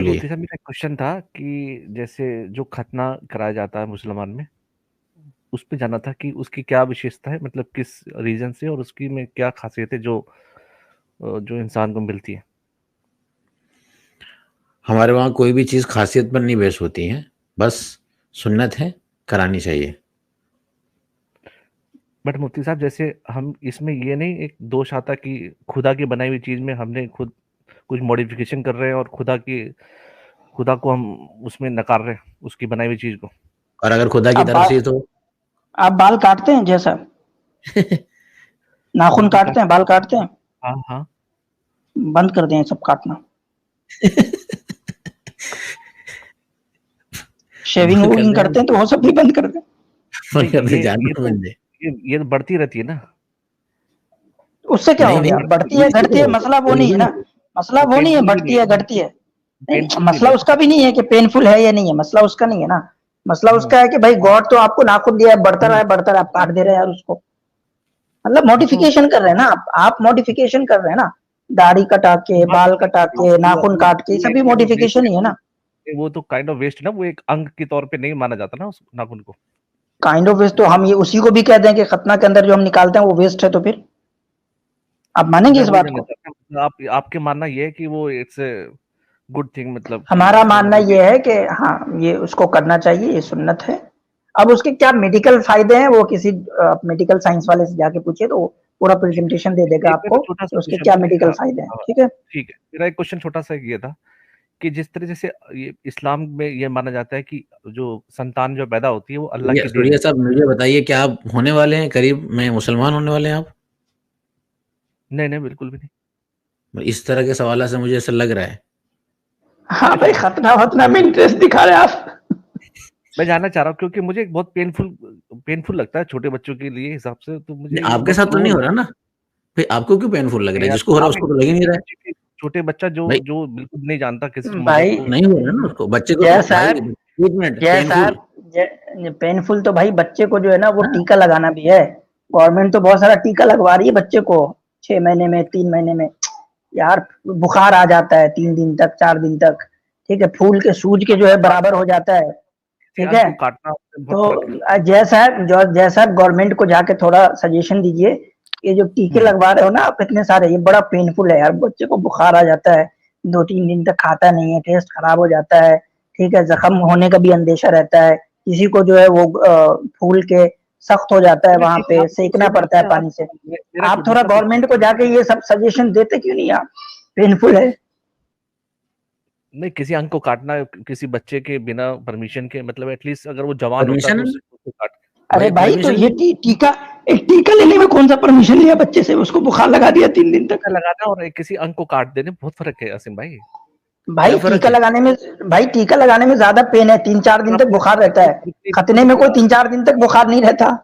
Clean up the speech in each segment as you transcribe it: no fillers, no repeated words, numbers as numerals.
लिए। मुफ्ती साहब, मेरा एक क्वेश्चन था कि जैसे जो खतना कराया जाता है मुसलमान में, उस पे जानना था कि उसकी क्या विशेषता है, मतलब किस रीजन से, और उसकी में क्या खासियत है जो इंसान को मिलती है। हमारे वहाँ कोई भी चीज़ खासियत पर नहीं बेस होती है, बस सुन्नत है, करानी चाहिए। बट मुफ्ती साहब, जैसे हम इसमें ये नहीं एक दोष आता कि खुदा की बनाई हुई चीज में हमने खुद कुछ मॉडिफिकेशन कर रहे हैं और खुदा को हम उसमें नकार रहे हैं, उसकी बनाई हुई चीज को। और अगर खुदा की आप तरफ बाल से तो आप बाल काटते हैं जैसा नाखून बिल्कुल काटते हैं, बाल काटते हैं? हाँ हाँ। बंद कर दें सब काटना। शेविंग बंद कर वूविंग दें, करते हैं तो वो सब भी बंद कर दें। बंद कर नहीं, दे, ये जानवर तो बन जाए। ये तो बढ़ती रहती है ना। उससे क्या नहीं हो नहीं, गया? बढ़ती है घटती है, मसला वो नहीं है ना। मसला वो वो नहीं है पेनफुल भी बढ़ती नहीं है है, घटती है। नहीं, पेनफुल भी मसला नहीं उसका भी नहीं है कि पेनफुल है या नहीं है, मसला उसका नहीं है ना। मसला है। उसका है कि भाई गॉड तो आपको नाखून दिया है, बढ़ता रहा, आप काट दे रहे हैं यार उसको। मतलब तो मॉडिफिकेशन कर रहे हैं ना आप मॉडिफिकेशन कर रहे हैं ना। दाढ़ी कटा के, बात बाल नहीं कटा कर रहा के, हूँ, नाखून काट के, ये सभी ये तो वेस्ट मॉडिफिकेशन ही है ना। है, वो तो काइंड ऑफ वेस्ट है ना, वो एक अंग के तौर पे नहीं माना जाता ना उस नाखून को। काइंड ऑफ वेस्ट तो हम ये उसी को भी कह दें कि खतना के अंदर जो हम निकालते हैं वो वेस्ट है, तो फिर आप मानेंगे मैं इस वही बात जानना को? चाहता हूँ, आप आपके मानना ये है कि वो इट्स ए गुड थिंग, मतलब कि हमारा उसमें मानना मतलब ये है कि हाँ, ये उसको करना चाहिए, ये सुन्नत है। अब उसके क्या मेडिकल फायदे हैं वो किसी मेडिकल साइंस वाले से जाके पूछिए, तो वो पूरा प्रेजेंटेशन दे देगा एक मेरा आपको छोटा कि सा उसके क्वेश्चन क्या था कि मेडिकल हाँ, फायदे हैं। हाँ, ठीक है। ठीक है, मेरा एक क्वेश्चन छोटा सा ये था कि जिस तरह से ये इस्लाम में ये माना जाता है कि जो संतान जो पैदा होती है वो अल्लाह की देन सूर्य है। साहब, मुझे बताइए, क्या आप होने वाले हैं करीब में मुसलमान होने वाले हैं आप? नहीं नहीं, बिल्कुल भी नहीं। इस तरह के सवाल से मुझे ऐसा लग रहा है। हाँ भाई, खतना वतना में इंटरेस्ट दिखा रहे हैं आप। मैं जानना चाह रहा हूँ क्योंकि मुझे बहुत पेनफुल पेनफुल लगता है छोटे बच्चों के लिए हिसाब से, तो मुझे नहीं, आपके बहुत साथ तो वो नहीं हो रहा लगता ना? फिर आपको क्यों पेनफुल लग है रहा है? यार। जिसको हो रहा है आप उसको तो लग ही नहीं रहा है। छोटे बच्चा जो भाई, जो बिल्कुल नहीं जानता किसी मजहब भाई को। नहीं हो रहा है ना उसको, बच्चे को जय तो भाई। साहब, एक मिनट, जय पेनफुल। साहब, पेनफुल तो भाई बच्चे को जो है ना वो हाँ, टीका लगाना भी है। गवर्नमेंट तो बहुत सारा टीका लगवा रही है बच्चे को, 6 महीने में, 3 महीने में। यार, बुखार आ जाता है 3 दिन तक, 4 दिन तक। ठीक है, फूल के सूज के जो है बराबर हो जाता है। किसी ठीक अंग है। को काटना उससे बहुत तो फर्क है। जय साहब गवर्नमेंट को जाके थोड़ा सजेशन दीजिए। ये जो टीके हम्म। लगवा रहे हो ना आप इतने सारे, ये बड़ा पेनफुल है यार। बच्चे को बुखार आ जाता है, 2-3 दिन तक खाता नहीं है, टेस्ट खराब हो जाता है। ठीक है, जख्म होने का भी अंदेशा रहता है। किसी को जो है वो फूल के सख्त हो जाता है, चलिए वहां ठीक है, पे आप सेकना सही पड़ता है बोलते हैं आप। पानी से। मेरा आप थोड़ा दूसरा क्वेश्चन गवर्नमेंट को जाके ये सब सजेशन देते क्यों नहीं आप? पेनफुल है। नहीं, किसी अंग को काटना किसी बच्चे के बिना परमिशन के, मतलब एटलीस्ट अगर वो जवान होता तो परमिशन? उसको काट। अरे भाई भाई, तो परमिशन ये नहीं। टीका, एक टीका लेने में कौन सा परमिशन लिया बच्चे से? उसको बुखार लगा दिया 3 दिन तक। टीका लगाना और किसी अंग को काट देने बहुत फर्क है आसिम भाई। क्या भाई फर्क टीका है? लगाने में भाई टीका लगाने में ज्यादा पेन है, 3-4 दिन तक आपने बुखार रहता है। वो खतने तो में कोई पता है। 3-4 दिन तक बुखार नहीं रहता।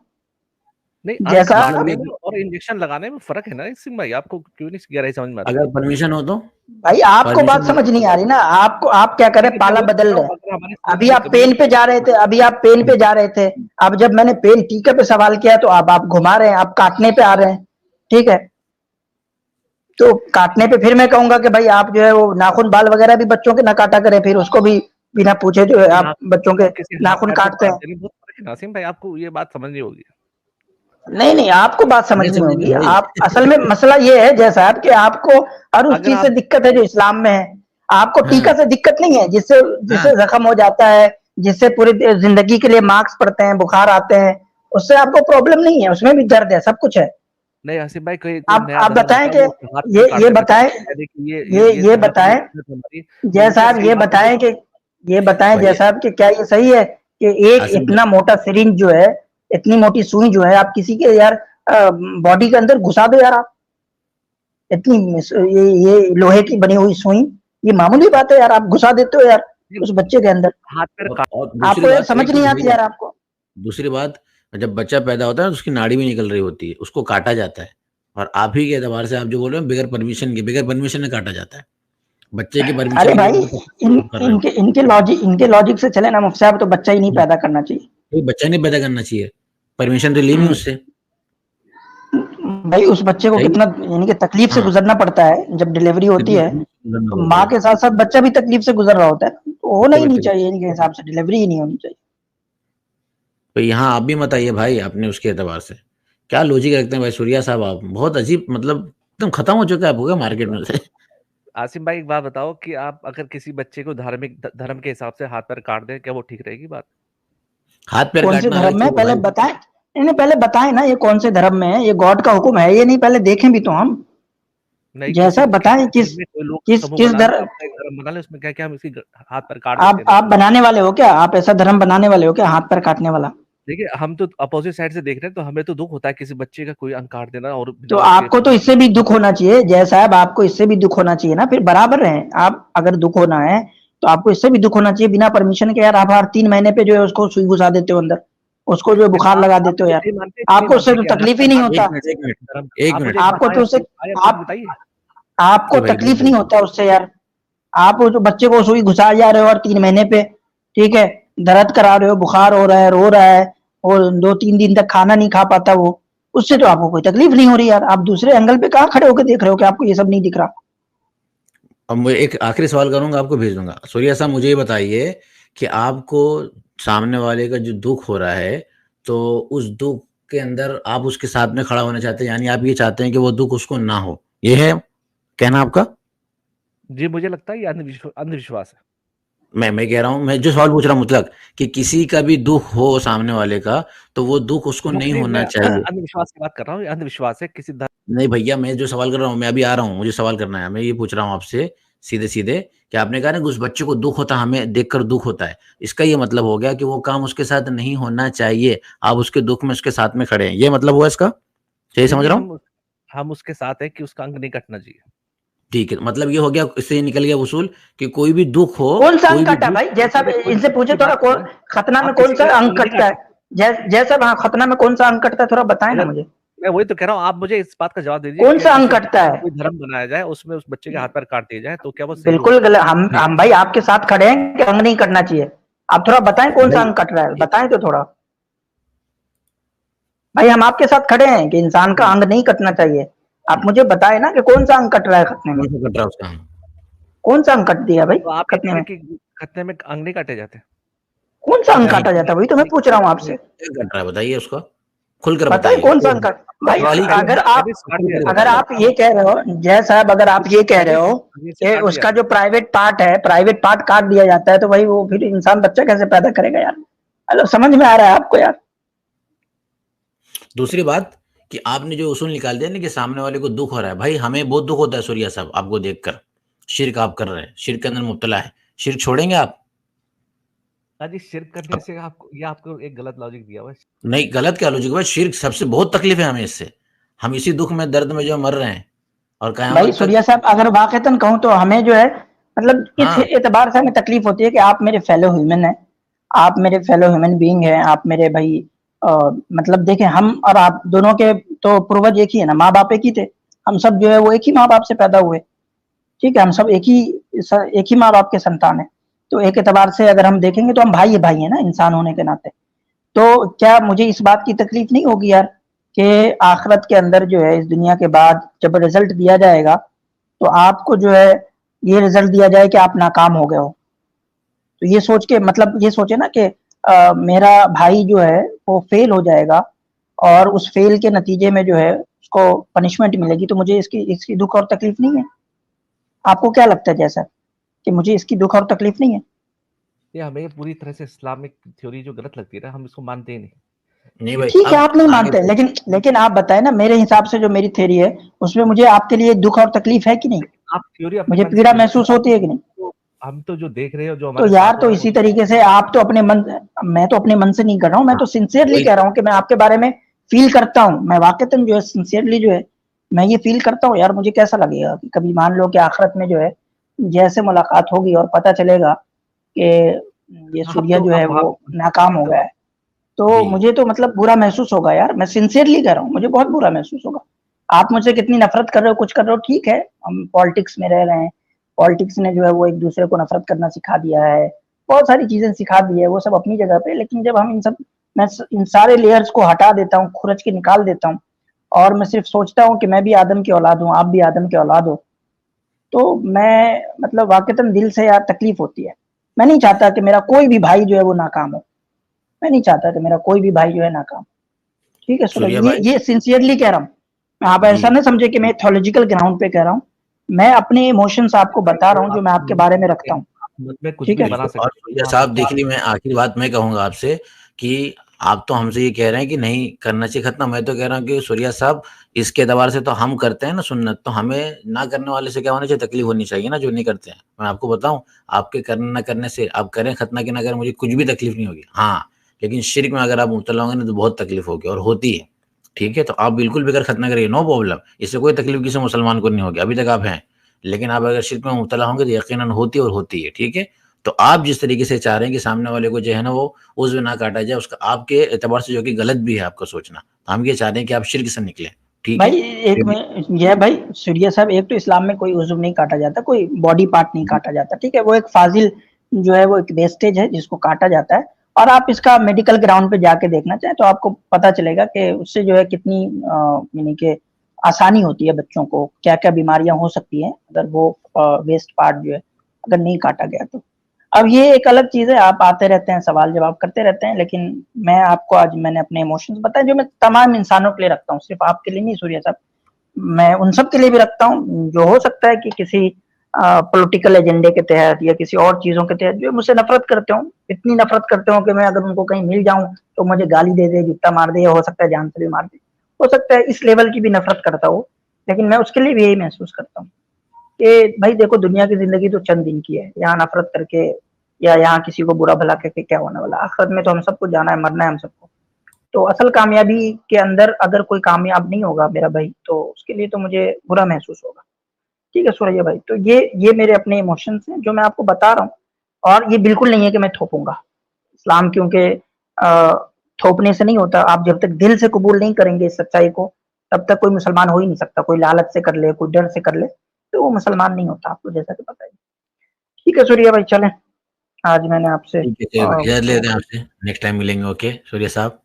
नहीं, अंग जैसा काटने मतलब में और इंजेक्शन लगाने में फर्क है ना आसिम भाई, आपको क्यों नहीं गहराई समझ में आती। अगर परमिशन हो तो? भाई, आपको बात परमिशन? समझ नहीं आ रही ना। आपको, आप क्या ठीक करें, है, मैं पाला वही कह बदल रहा रहे हूँ, हैं। अगर हमारे सोच अभी में आप कमी है पेन पे तो जा रहे थे, अभी आप पेन पे जा रहे थे। अब जब मैंने पेन टीके पे सवाल किया तो अब आप घुमा रहे हैं, आप काटने पे आ रहे हैं। ठीक है। तो काटने पे फिर मैं कहूंगा कि भाई आप जो है वो नाखून बाल वगैरह भी बच्चों के ना काटा करें, फिर उसको भी बिना पूछे जो है आप बच्चों के और किसी हाथ नाखून पैर को काटते काट हैं। देने में बहुत फर्क है ना आसिम भाई, आपको ये बात समझनी होगी। नहीं नहीं, आपको बात नहीं समझनी समझेंगे होगी। भाई। आप असल में मसला ये है जैसा कि आपको हर उस अगर चीज से आप दिक्कत है जो इस्लाम में है। आपको टीका हाँ से दिक्कत नहीं है, जिससे हाँ। जिससे जख्म हो जाता है, जिससे पूरी जिंदगी के लिए मार्क्स पड़ते हैं, बुखार आते हैं। उससे आपको प्रॉब्लम नहीं है, उसमें भी दर्द है, सब कुछ है। नहीं आसिफ भाई, कोई कोई आप नया आप धर्म बताएं आता है कि वो हाथ ये पैर काट ये देना बताएं, चाहता है, कह दे कि ये ये धर्म बताएं, हमारी, तो वो जय क्या साहब सही ये बात है बताएं वो। कि ये बताएं जय भाई साहब कि क्या ये सही है कि एक आसिम इतना भाई, मोटा सिरिंज जो है, इतनी मोटी सुई जो है, आप किसी के यार बॉडी के अंदर घुसा दो यार आप। इतनी ये लोहे की बनी हुई सुई, ये मामूली बात है यार, आप घुसा देते हो यार ये उस बच्चे के अंदर। हाथ पैर काट। और दूसरी आपको यार बात है समझ कि नहीं आती भैया, यार आपको। दूसरी बात, जब बच्चा पैदा होता है तो उसकी नाड़ी भी निकल रही होती है, उसको काटा जाता है। और आप ही के एतबार से आप जो बोल रहे हो, बगैर परमिशन के काटा जाता है। बच्चे की अरे परमिशन के भाई, बिना तो आप कर रहे हो। इनके लॉजिक से चले ना मुफ्ती साहब, तो बच्चा ही नहीं पैदा करना चाहिए। कोई बच्चा नहीं पैदा करना चाहिए, परमिशन तो ली नहीं उससे। भाई उस बच्चे को सही कितना यानी कि तकलीफ से हाँ गुजरना पड़ता है जब डिलीवरी होती तकलीफ है, गुजरना तो पड़ता माँ है, के साथ साथ बच्चा भी तकलीफ से गुजर रहा होता है, तो होना बच्चे ही भी नहीं तकलीफ। चाहिए इनके हिसाब से, डिलीवरी ही नहीं होनी चाहिए। तो यहाँ आप भी मत आइए भाई अपने उसके एतबार से, क्या लॉजिक रखते हैं भाई सूर्या साहब, आप बहुत अजीब, मतलब एकदम खत्म हो चुका है आपका मार्केट में से। आसिम भाई एक बात बताओ कि आप अगर किसी बच्चे को धार्मिक धर्म के हिसाब से हाथ पैर काट दें, क्या वो ठीक रहेगी बात? हाथ पैर कौन से काटना अलग धर्म चीज में है पहले भाई। बताएं, इन्हें पहले बताएं ना, ये कौन से धर्म में है, ये गॉड का हुक्म है ये नहीं, पहले देखें भी तो हम। नहीं, किसी जैसा बताएं किसी किस धर्म में कोई लोग किस समूह किस बना ले, धर्म, अपना एक धर्म बना ले, उसमें क्या क्या हम इसकी हाथ पैर काट देते आप हैं लोग। आप बनाने वाले हो क्या, आप ऐसा धर्म बनाने वाले हो क्या हाथ पैर काटने वाला? देखिए, हम तो अपोजिट साइड से देख रहे हैं, तो हमें तो दुख होता है किसी बच्चे का कोई अंग काट देना, और तो बिना उसके आपको तो इससे भी दुख होना चाहिए जय साहब, आपको इससे भी दुख होना चाहिए ना, फिर बराबर है। आप अगर दुख होना है तो आपको इससे भी दुख होना चाहिए, बिना परमिशन के यार आप हर 3 महीने पे जो है उसको सुई घुसा देते हो अंदर, उसको जो है फिर बुखार लगा आप देते हो मुझे यार, ये नहीं आपको उससे मानते तो कि हाथ तकलीफ ही पैर नहीं काटने होता, एक मिनट एक मिनट धर्म? एक आप मिनट मुझे एक आपको बताएं, तो उससे आप आप बताइए। आपको जी भाई तकलीफ बोलिए। नहीं होता उससे यार, आप वो जो बच्चे को सुई घुसा जा रहे हो और 3 महीने पे, ठीक है, दर्द करा रहे हो, बुखार हो रहा है, रो रहा है, और 2-3 दिन तक खाना नहीं खा पाता वो, उससे तो आपको कोई तकलीफ नहीं हो रही यार, आप दूसरे एंगल पे कहाँ खड़े होकर देख रहे हो कि आपको ये सब नहीं दिख रहा? अब मैं एक आखिरी सवाल करूंगा, आपको भेज दूंगा। सूर्या साहब मुझे ये बताइए कि आपको सामने वाले का जो दुख हो रहा है, तो उस दुख के अंदर आप उसके साथ में खड़ा होना चाहते हैं, यानी आप ये चाहते हैं कि वो दुख उसको ना हो, ये है कहना आपका? जी, मुझे लगता है ये अंधविश्वास है। मैं कह रहा हूँ, मैं जो सवाल पूछ रहा हूँ मतलब कि किसी का भी दुख हो सामने वाले का, तो वो दुख उसको नहीं नहीं, मैं होना चाहिए। अंधविश्वास की बात कर रहा हूँ, ये अंधविश्वास है किसी धर्म। नहीं भैया, मैं जो सवाल कर रहा हूँ, मैं अभी आ रहा हूँ, मुझे सवाल करना है, मैं ये पूछ रहा हूँ आपसे सीधे सीधे कि आपने कहा ना कि उस बच्चे को दुख होता, हमें देखकर दुख होता है, इसका ये मतलब हो गया कि वो काम उसके साथ नहीं होना चाहिए, आप उसके दुख में उसके साथ में खड़े हैं, ये मतलब हुआ इसका? सही जी, समझ जी, रहा हूँ? हम उसके साथ हैं कि उसका अंग नहीं कटना चाहिए। ठीक है, मतलब ये हो गया, इससे ये निकल गया उसूल कि कोई भी दुख हो, कौन सा कोई अंग भी कटा दुख। भाई, जैसा मैंने कोई इनसे दुख पूछे की थोड़ा, बात नहीं कौन है। खतना में आप कौन किसी सा का अंग अंग नहीं कटता काट है? जैसा वहाँ खतना में कौन सा अंग कटता है, थोड़ा बताएं ना अगर मुझे, मैं वही तो कह रहा हूँ, आप मुझे इस बात का जवाब दीजिए कौन कि सा अंग किसी कटता बच्चे का है? कोई धर्म बनाया जाए, उसमें उस बच्चे के हाथ पैर काट दिए जाए, तो क्या वो सही बिल्कुल होगा? गलत, हम भाई आपके साथ खड़े हैं कि अंग नहीं कटना चाहिए, आप थोड़ा बताएं कौन सा भाई अंग कट रहा है, बताएं तो थोड़ा। भाई हम आपके साथ खड़े हैं कि इंसान का अंग नहीं कटना चाहिए, आप मुझे बताएं ना कि कौन सा अंग कट रहा है खतने में, कौन सा कट रहा है उसका? कौन सा अंग कट दिया भाई तो आप ये कह खतने रहे में, हैं कि खतने में अंग नहीं काटे जाते? कौन सा अंग नहीं काटा जाता है, वही तो मैं पूछ रहा हूँ आपसे, क्या कट रहा है बताइए उसका, खुल कर बताएं बताइए। कौन सा अंग कट। भाई सवाल ही अगर आप पेनिस काट दिया अगर जाता है। आप ये कह रहे हो जय साहब, अगर आप ये कह रहे पेनिस हो पेनिस से कि काट दिया उसका जाता जो प्राइवेट पार्ट है, प्राइवेट पार्ट काट दिया जाता है, तो भाई वो फिर इंसान बच्चा कैसे पैदा करेगा यार? मतलब समझ में आ रहा है आपको यार? दूसरी बात कि आपने जो उसूल निकाल दिया ना कि सामने वाले को दुख हो रहा है, भाई हमें बहुत दुख होता है सूर्या साहब आपको देखकर, शिर्क आप कर रहे हैं, शिर्क के अंदर मुब्तला है, शिर्क छोड़ेंगे आप? है। हाँ जी, शिर्क करने अब से आपको एक गलत लॉजिक दिया हुआ है। नहीं, गलत क्या लॉजिक भाई, शिर्क सबसे बहुत तकलीफ है हमें इससे, हम इसी दुख में दर्द में जो मर रहे हैं और भाई कयामत तक। सूर्या साहब अगर वाकईतन कहूँ तो हमें जो है, मतलब इस हाँ एतबार से हमें तकलीफ होती है कि आप मेरे फेलो ह्यूमन हैं, आप मेरे फेलो ह्यूमन बीइंग हैं, आप मेरे भाई मतलब देखें, हम और आप दोनों के तो पूर्वज एक ही है ना, माँ बाप एक ही थे, हम सब जो है वो एक ही माँ बाप से पैदा हुए, ठीक है, हम सब एक ही माँ बाप के संतान है, तो एक एतबार से अगर हम देखेंगे तो हम भाई है ना, इंसान होने के नाते। तो क्या मुझे इस बात की तकलीफ नहीं होगी यार कि आखिरत के अंदर जो है, इस दुनिया के बाद जब रिजल्ट दिया जाएगा, तो आपको जो है ये रिजल्ट दिया जाए कि आप नाकाम हो गए हो, तो ये सोच के, मतलब ये सोचे ना कि मेरा भाई जो है वो फेल हो जाएगा, और उस फेल के नतीजे में जो है उसको पनिशमेंट मिलेगी, तो मुझे इसकी इसकी दुख और तकलीफ नहीं है? आपको क्या लगता है जैसा कि मुझे इसकी दुख और तकलीफ नहीं है? ये हमें पूरी तरह से इस्लामिक थ्योरी जो गलत लगती है ना, हम इसको मानते ही नहीं। नहीं ये भाई, ठीक है, अब आप नहीं आगे मानते, लेकिन आप बताएं ना, मेरे हिसाब से जो मेरी थ्योरी है उसमें मुझे आपके लिए दुख और तकलीफ है कि नहीं, आप थ्योरी अपने मुझे मन से पीड़ा बनाते महसूस हैं, होती है कि नहीं? तो हम तो जो देख रहे हो, जो तो हमारे यार साथ हो तो रहा है, इसी वो तरीके से आप तो अपने मन, मैं तो अपने मन से नहीं कर रहा हूँ, मैं हाँ तो सिंसियरली वही कह रहा हूँ कि मैं आपके बारे में फील करता हूँ, मैं वाकईतन जो है सिंसियरली जो है मैं ये फील करता हूँ यार, मुझे कैसा लगेगा कि कभी मान लो कि आखिरत में जो है जैसे मुलाकात होगी और पता चलेगा कि ये आप सूर्या तो जो है आप वो नाकाम हो तो गया है, तो जी। मुझे तो मतलब बुरा महसूस होगा यार, मैं सिंसियरली कह रहा हूँ, मुझे बहुत बुरा महसूस होगा। आप मुझसे कितनी नफरत कर रहे हो, कुछ कर रहे हो, ठीक है, हम पॉलिटिक्स में रह रहे हैं, पॉलिटिक्स ने जो है वो एक दूसरे को नफरत करना सिखा दिया है, बहुत सारी चीजें सिखा दी है, वो सब अपनी जगह पे, लेकिन जब हम इन सारे लेयर्स को हटा देता हूँ, खुरच के निकाल देता हूँ, और मैं सिर्फ सोचता हूँ कि मैं भी आदम की औलाद हूँ, आप भी आदम की औलाद हो, तो मैं मतलब वाक़ईतन दिल से यार तकलीफ़ होती है। मैं नहीं चाहता कि मेरा कोई भी भाई जो है वो नाकाम हो। मैं नहीं चाहता कि मेरा कोई भी भाई जो है नाकाम हो। ठीक है सूरज, सूर्या भाई ये सिंसियरली कह रहा हूँ। आप जी ऐसा ना समझे कि मैं थ्योलॉजिकल ग्राउंड पे कह रहा हूँ। मैं अपने इमोशंस आपको बता रहा हूँ जो मैं आपके बारे में रखता हूँ। मत में कुछ ठीक भी है? बना बिल्कुल। और सकते सूर्या हैं, साहब आप देखिए, मैं आखिरी बात मैं कहूँगा आपसे कि आप तो हमसे ये कह रहे हैं कि नहीं करना चाहिए खतना, मैं तो कह रहा हूँ कि सूर्या साहब इसके एतबार से तो हम करते हैं ना सुन्नत, तो हमें ना करने वाले से क्या होना चाहिए, तकलीफ होनी चाहिए ना जो नहीं करते हैं। मैं आपको बताऊँ, आपके करने ना करने से, आप करें खतना की ना करें, मुझे कुछ भी तकलीफ नहीं होगी। हाँ, लेकिन शिर्क में अगर आप मुब्तला होंगे ना तो बहुत तकलीफ होगी और होती है। ठीक है? तो आप बिल्कुल बेगर खतना करिए, नो प्रॉब्लम। इससे कोई तकलीफ किसी मुसलमान को नहीं होगी, अभी तक आप हैं। लेकिन आप अगर शिर्क में मुब्तला होंगे तो यकीनन होती है और होती है। ठीक है? तो आप जिस तरीके से चाह रहे हैं कि सामने वाले को जो है ना वो उज़्व ना काटा जाए, उसका आपके एतबार से जो कि गलत भी है आपका सोचना। हम ये चाह रहे हैं कि आप शिर्क से निकलें। ठीक है? भाई एक में यह भाई सूर्या साहब, एक तो इस्लाम में कोई उज़्व नहीं काटा जाता, कोई बॉडी पार्ट नहीं काटा जाता। ठीक है? वो एक फाजिल जो है वो एक वेस्टेज है जिसको काटा जाता है। और आप इसका मेडिकल ग्राउंड पे जाके देखना चाहें तो आपको पता चलेगा कि उससे जो है कितनी यानी कि आसानी होती है बच्चों को, क्या-क्या बीमारियाँ हो सकती हैं अगर वो वेस्ट पार्ट जो है अगर नहीं काटा गया तो। अब ये एक अलग चीज़ है, आप आते रहते हैं, सवाल-जवाब करते रहते हैं, लेकिन मैं आपको आज मैंने अपने इमोशंस बताए जो मैं तमाम इंसानों के लिए रखता हूँ, सिर्फ़ आपके लिए नहीं सूर्या साहब। मैं उन सब के लिए भी रखता हूँ, जो हो सकता है कि किसी पॉलिटिकल एजेंडे के तहत या किसी और चीज़ों के तहत जो मुझसे नफ़रत करते हों, इतनी नफ़रत करते हों कि मैं अगर उनको कहीं मिल जाऊँ, तो मुझे गाली दे दे, जूता मार दे या हो सकता है जान से भी मार दे। हो सकता है इस लेवल की भी नफ़रत करता हो, लेकिन मैं उसके लिए भी यही महसूस करता हूँ कि भाई देखो दुनिया की ज़िंदगी तो चंद दिन की है, यहाँ नफ़रत करके या यहाँ किसी को बुरा-भला कह के क्या होने वाला है? आखिरत में तो हम सबको जाना है, मरना है हम सबको। तो असल कामयाबी के अंदर अगर कोई कामयाब नहीं होगा मेरा भाई, तो उसके लिए तो मुझे बुरा महसूस होगा। ठीक है सूरज भाई, तो ये मेरे अपने इमोशंस हैं जो मैं आपको बता रहा हूँ, और ये बिल्कुल नहीं है कि मैं थोपूँगा। इस्लाम क्योंकि थोपने से नहीं होता, आप जब तक दिल से कबूल नहीं करेंगे इस सच्चाई को, तब तक कोई मुसलमान हो ही नहीं सकता। कोई लालच से कर ले, कोई डर से कर ले, तो वो मुसलमान नहीं होता, आपको जैसा कि पता ही है। ठीक है सूर्या भाई, चलें, आज मैंने आपसे ठीक है, चलिए इजाज़त लेते हैं आपसे। नेक्स्ट टाइम मिलेंगे, ओके सूर्या साहब।